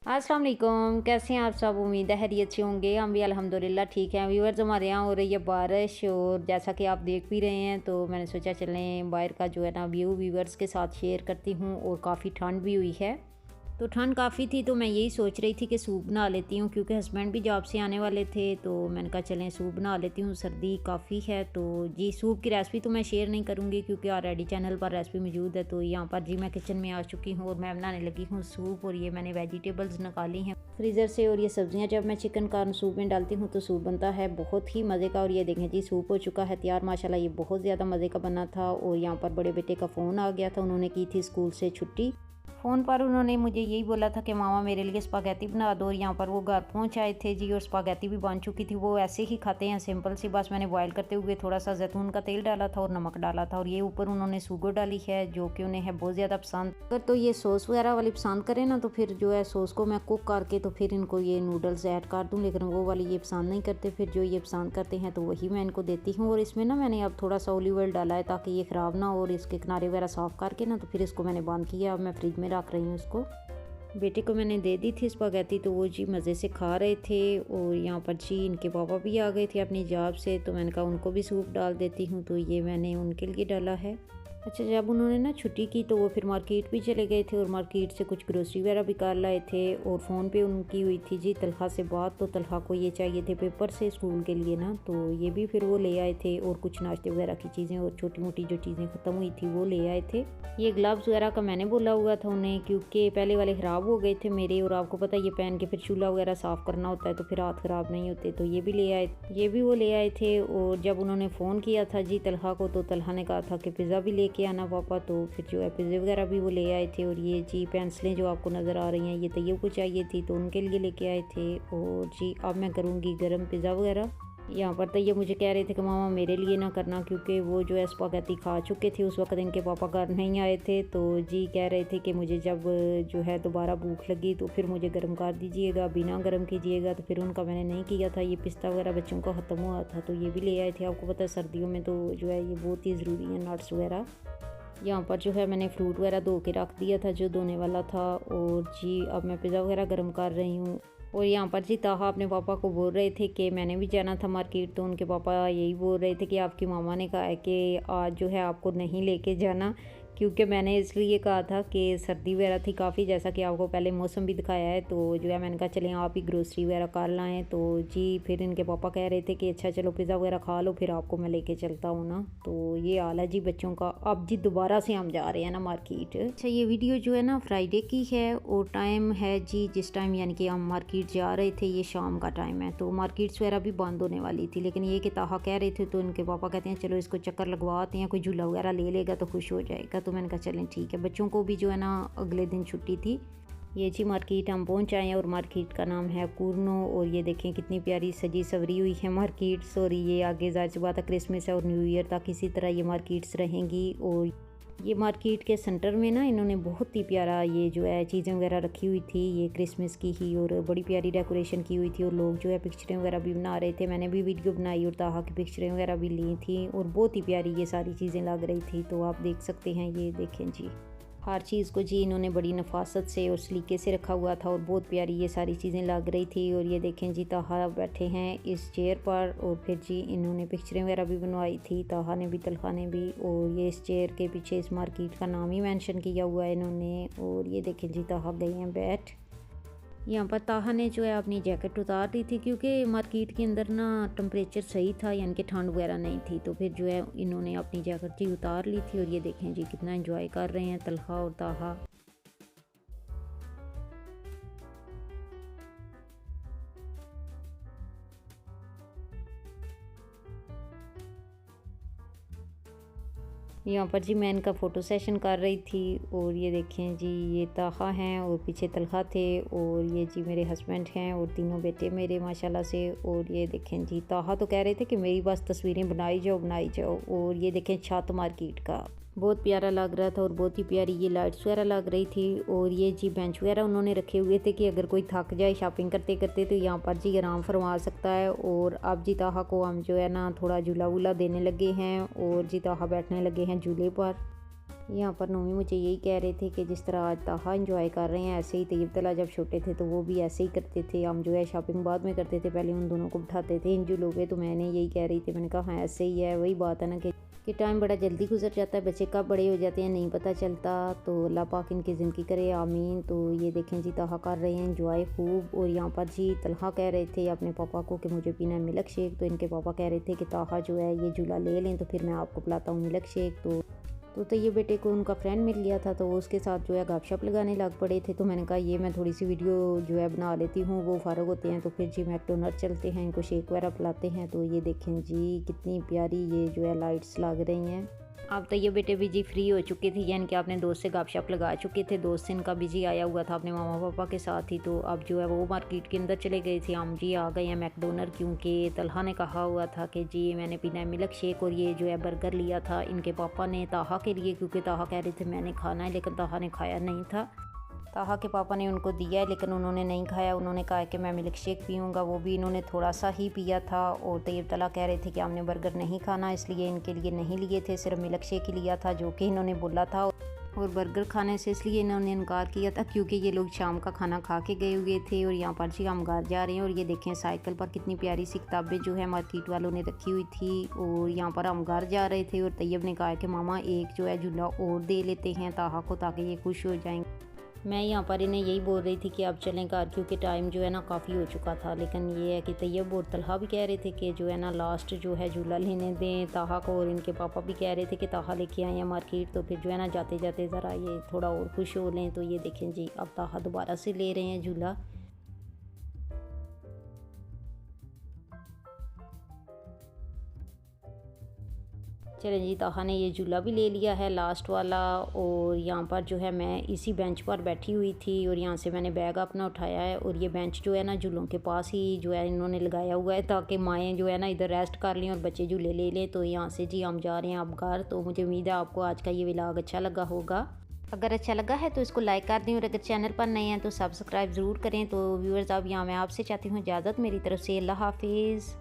अस्सलाम वालेकुम, कैसे हैं आप सब। उम्मीद है खैरियत से होंगे। हम भी अल्हम्दुलिल्लाह ठीक हैं। व्यूअर्स, हमारे यहाँ हो रही है बारिश और जैसा कि आप देख भी रहे हैं, तो मैंने सोचा चलें बाहर का जो है ना व्यू व्यूअर्स के साथ शेयर करती हूँ। और काफ़ी ठंड भी हुई है, तो ठंड काफ़ी थी, तो मैं यही सोच रही थी कि सूप बना लेती हूँ, क्योंकि हस्बैंड भी जॉब से आने वाले थे। तो मैंने कहा चलें सूप बना लेती हूँ, सर्दी काफ़ी है। तो जी सूप की रेसिपी तो मैं शेयर नहीं करूँगी, क्योंकि ऑलरेडी चैनल पर रेसिपी मौजूद है। तो यहाँ पर जी मैं किचन में आ चुकी हूँ और मैं बनाने लगी हूँ सूप। और ये मैंने वेजिटेबल्स निकाली हैं फ्रीज़र से, और ये सब्जियां जब मैं चिकन का सूप में डालती हूँ तो सूप बनता है बहुत ही मज़े का। और ये देखें जी सूप हो चुका है तैयार माशाल्लाह। ये बहुत ज़्यादा मज़े का बना था। और यहाँ पर बड़े बेटे का फ़ोन आ गया था, उन्होंने की थी स्कूल से छुट्टी। फ़ोन पर उन्होंने मुझे यही बोला था कि मामा मेरे लिए स्पागेटी बना दो। और यहाँ पर वो घर पहुँच आए थे जी, और स्पागेटी भी बन चुकी थी। वो ऐसे ही खाते हैं सिंपल सी, बस मैंने बॉयल करते हुए थोड़ा सा जैतून का तेल डाला था और नमक डाला था। और ये ऊपर उन्होंने सूगो डाली है, जो कि उन्हें है बहुत ज़्यादा पसंद। अगर तो ये सॉस वगैरह वाली पसंद करें ना, तो फिर जो है सॉस को मैं कुक करके तो फिर इनको ये नूडल्स ऐड कर दूँ, लेकिन वो वाली ये पसंद नहीं करते। फिर जो ये पसंद करते हैं तो वही मैं इनको देती हूँ। और इसमें ना मैंने अब थोड़ा सा ऑलिव ऑयल डाला है ताकि ये ख़राब ना हो। और इसके किनारे वगैरह साफ़ करके ना तो फिर इसको मैंने बंद किया। अब मैं फ्रिज में रख रही हूँ इसको। बेटे को मैंने दे दी थी स्पागेटी, तो वो जी मज़े से खा रहे थे। और यहाँ पर जी इनके पापा भी आ गए थे अपनी जॉब से, तो मैंने कहा उनको भी सूप डाल देती हूँ। तो ये मैंने उनके लिए डाला है। अच्छा, जब उन्होंने ना छुट्टी की तो वो फिर मार्केट भी चले गए थे, और मार्केट से कुछ ग्रोसरी वगैरह भी कर लाए थे। और फ़ोन पे उनकी हुई थी जी तलहा से बात, तो तलहा को ये चाहिए थे पेपर से स्कूल के लिए ना, तो ये भी फिर वो ले आए थे। और कुछ नाश्ते वगैरह की चीज़ें और छोटी मोटी जो चीज़ें ख़त्म हुई थी वो ले आए थे। ये ग्लव्स वगैरह का मैंने बोला हुआ था उन्हें, क्योंकि पहले वाले ख़राब हो गए थे मेरे। और आपको पता है ये पहन के फिर चूल्हा वगैरह साफ़ करना होता है, तो फिर हाथ ख़राब नहीं होते। तो ये भी ले आए, ये भी वो ले आए थे। और जब उन्होंने फ़ोन किया था जी तलहा को, तो तलहा ने कहा था कि पिज़्ज़ा भी लेके आना पापा। तो फिर जो है पिज़्ज़े वगैरह भी वो ले आए थे। और ये जी पेंसिलें जो आपको नज़र आ रही हैं, ये तैयब को चाहिए थी, तो उनके लिए लेके आए थे। और जी अब मैं करूँगी गर्म पिज़्ज़ा वगैरह। यहाँ पर तो ये मुझे कह रहे थे कि मामा मेरे लिए ना करना, क्योंकि वो जो है स्पागेटी खा चुके थे उस वक्त, इनके पापा घर नहीं आए थे। तो जी कह रहे थे कि मुझे जब जो है दोबारा भूख लगी तो फिर मुझे गर्म कर दीजिएगा, बिना गर्म कीजिएगा। तो फिर उनका मैंने नहीं किया था। ये पिस्ता वगैरह बच्चों का ख़त्म हुआ था, तो ये भी ले आए थे। आपको पता है सर्दियों में तो जो है ये बहुत ही ज़रूरी है नट्स वगैरह। यहाँ पर जो है मैंने फ्रूट वगैरह धो के रख दिया था जो धोने वाला था। और जी अब मैं पिज़्ज़ा वगैरह गर्म कर रही हूँ। और यहाँ पर जी ताहा अपने पापा को बोल रहे थे कि मैंने भी जाना था मार्केट, तो उनके पापा यही बोल रहे थे कि आपकी मामा ने कहा है कि आज जो है आपको नहीं लेके जाना, क्योंकि मैंने इसलिए कहा था कि सर्दी वगैरह थी काफ़ी, जैसा कि आपको पहले मौसम भी दिखाया है। तो जो है मैंने कहा चलें आप ही ग्रोसरी वगैरह कर लाएँ। तो जी फिर इनके पापा कह रहे थे कि अच्छा चलो पिज़्ज़ा वगैरह खा लो, फिर आपको मैं लेके चलता हूँ ना। तो ये हाल है जी बच्चों का। अब जी दोबारा से हम जा रहे हैं ना मार्केट। अच्छा, ये वीडियो जो है ना फ्राइडे की है, और टाइम है जी जिस टाइम यानी कि हम मार्केट जा रहे थे, ये शाम का टाइम है। तो मार्केट्स वगैरह भी बंद होने वाली थी, लेकिन ये कि ताहा कह रहे थे, तो इनके पापा कहते हैं चलो इसको चक्कर लगवाते हैं, कोई झूला वगैरह ले लेगा तो खुश हो जाएगा। तो मैंने कहा चलें ठीक है। बच्चों को भी जो है ना अगले दिन छुट्टी थी। ये जी मार्केट हम पहुंच आए हैं, और मार्केट का नाम है कुरनो। और ये देखें कितनी प्यारी सजी सवरी हुई है मार्केट्स। और ये आगे ज़ाहिर सी बात है क्रिसमस है और न्यू ईयर तक इसी तरह ये मार्केट्स रहेंगी। और ये मार्केट के सेंटर में ना इन्होंने बहुत ही प्यारा ये जो है चीज़ें वगैरह रखी हुई थी, ये क्रिसमस की ही, और बड़ी प्यारी डेकोरेशन की हुई थी। और लोग जो है पिक्चरें वगैरह भी बना रहे थे, मैंने भी वीडियो बनाई और ताहा की पिक्चरें वगैरह भी ली थी। और बहुत ही प्यारी ये सारी चीज़ें लग रही थी, तो आप देख सकते हैं। ये देखें जी हर चीज़ को जी इन्होंने बड़ी नफासत से और सलीके से रखा हुआ था, और बहुत प्यारी ये सारी चीज़ें लग रही थी। और ये देखें जी ताहा बैठे हैं इस चेयर पर, और फिर जी इन्होंने पिक्चरें वगैरह भी बनवाई थी, ताहा ने भी तलखा ने भी। और ये इस चेयर के पीछे इस मार्केट का नाम ही मेंशन किया हुआ है इन्होंने। और ये देखें जी ताहा गए हैं बैठ। यहाँ पर ताहा ने जो है अपनी जैकेट उतार दी थी, क्योंकि मार्केट के अंदर ना टेम्परेचर सही था, यानी कि ठंड वगैरह नहीं थी। तो फिर जो है इन्होंने अपनी जैकेट जी उतार ली थी। और ये देखें जी कितना एंजॉय कर रहे हैं तलहा और ताहा। यहाँ पर जी मैं इनका फ़ोटो सेशन कर रही थी। और ये देखें जी ये ताहा हैं और पीछे तलहा थे। और ये जी मेरे हस्बैंड हैं और तीनों बेटे मेरे माशाल्लाह से। और ये देखें जी ताहा तो कह रहे थे कि मेरी बस तस्वीरें बनाई जाओ बनाई जाओ। और ये देखें छत मार्केट का बहुत प्यारा लग रहा था, और बहुत ही प्यारी ये लाइट्स वगैरह लग रही थी। और ये जी बेंच वगैरह उन्होंने रखे हुए थे कि अगर कोई थक जाए शॉपिंग करते करते तो यहाँ पर जी आराम फरमा सकता है। और अब जी ताहा को हम जो है ना थोड़ा झूला वूला देने लगे हैं, और जी ताहा बैठने लगे हैं झूले पर। यहाँ पर नूमी मुझे यही कह रहे थे कि जिस तरह आज ताहा इंजॉय कर रहे हैं ऐसे ही तैयब तला जब छोटे थे तो वो भी ऐसे ही करते थे। हम जो है शॉपिंग बाद में करते थे, पहले उन दोनों को बिठाते थे इन झूलों पे। तो मैंने यही कह रही थी, मैंने कहा हाँ ऐसे ही है। वही बात है ना कि टाइम बड़ा जल्दी गुजर जाता है, बच्चे कब बड़े हो जाते हैं नहीं पता चलता। तो अल्लाह पाक इनकी ज़िंदगी करे, आमीन। तो ये देखें जी ताहा कर रहे हैं इंजॉय खूब। और यहाँ पर जी तलहा कह रहे थे अपने पापा को कि मुझे पीना है मिल्क शेक। तो इनके पापा कह रहे थे कि ताहा जो है ये झूला ले लें तो फिर मैं आपको पिलाता हूँ मिल्क शेक। तो ये बेटे को उनका फ्रेंड मिल गया था तो वो उसके साथ जो है गपशप लगाने लग पड़े थे। तो मैंने कहा ये मैं थोड़ी सी वीडियो जो है बना लेती हूँ, वो फ़ारग होते हैं तो फिर जी मैकडोनल्ड चलते हैं, इनको शेक वगैरह पिलाते हैं। तो ये देखें जी कितनी प्यारी ये जो है लाइट्स लग रही हैं। अब तो ये बेटे भी जी फ्री हो चुके थे, यानी कि अपने दोस्त से गपशप लगा चुके थे। दोस्त इनका भी जी आया हुआ था अपने मामा पापा के साथ ही। तो अब जो है वो मार्केट के अंदर चले गए थे। हम जी आ गए हैं मैकडोनल्ड, क्योंकि तलहा ने कहा हुआ था कि जी मैंने पीना है मिल्क शेक। और ये जो है बर्गर लिया था इनके पापा ने ताहा के लिए, क्योंकि ताहा कह रहे थे मैंने खाना है, लेकिन ताहा ने खाया नहीं था। ताहा के पापा ने उनको दिया है लेकिन उन्होंने नहीं खाया। उन्होंने कहा कि मैं मिल्क शेक पीऊँगा, वो भी इन्होंने थोड़ा सा ही पिया था। और तैयब तला कह रहे थे कि हमने बर्गर नहीं खाना, इसलिए इनके लिए नहीं लिए थे, सिर्फ मिल्क शेक ही लिया था जो कि इन्होंने बोला था। और बर्गर खाने से इसलिए इन्होंने इनकार किया था क्योंकि ये लोग शाम का खाना खा के गए हुए थे। और यहाँ पर जी हम घर जा रहे हैं और ये देखें साइकिल पर कितनी प्यारी सी किताबें जो है मार्केट वालों ने रखी हुई थी। और यहाँ पर हम घर जा रहे थे और तैयब ने कहा कि मामा एक जो है झूला और दे लेते हैं ताहा को ताकि ये खुश हो जाएंगे। मैं यहाँ पर इन्हें यही बोल रही थी कि अब चलें घर, क्योंकि टाइम जो है ना काफ़ी हो चुका था। लेकिन ये है कि तैयब और तलहा भी कह रहे थे कि जो है ना लास्ट जो है झूला लेने दें ताहा को। और इनके पापा भी कह रहे थे कि ताहा लेके आए हैं मार्केट, तो फिर जो है ना जाते जाते ज़रा ये थोड़ा और खुश हो लें। तो ये देखें जी अब ताहा दोबारा से ले रहे हैं झूला। चलें जी ताहा ने ये झूला भी ले लिया है लास्ट वाला। और यहाँ पर जो है मैं इसी बेंच पर बैठी हुई थी और यहाँ से मैंने बैग अपना उठाया है। और ये बेंच जो है ना झूलों के पास ही जो है इन्होंने लगाया हुआ है ताकि माएँ जो है ना इधर रेस्ट कर लें और बच्चे झूले ले लें। तो यहाँ से जी हम जा रहे हैं अब घर। तो मुझे उम्मीद है आपको आज का ये व्लॉग अच्छा लगा होगा। अगर अच्छा लगा है तो इसको लाइक कर दें और अगर चैनल पर नए हैं तो सब्सक्राइब ज़रूर करें। तो व्यूअर्स अब यहाँ मैं आपसे चाहती हूँ इजाज़त, मेरी तरफ से अल्लाह हाफिज़।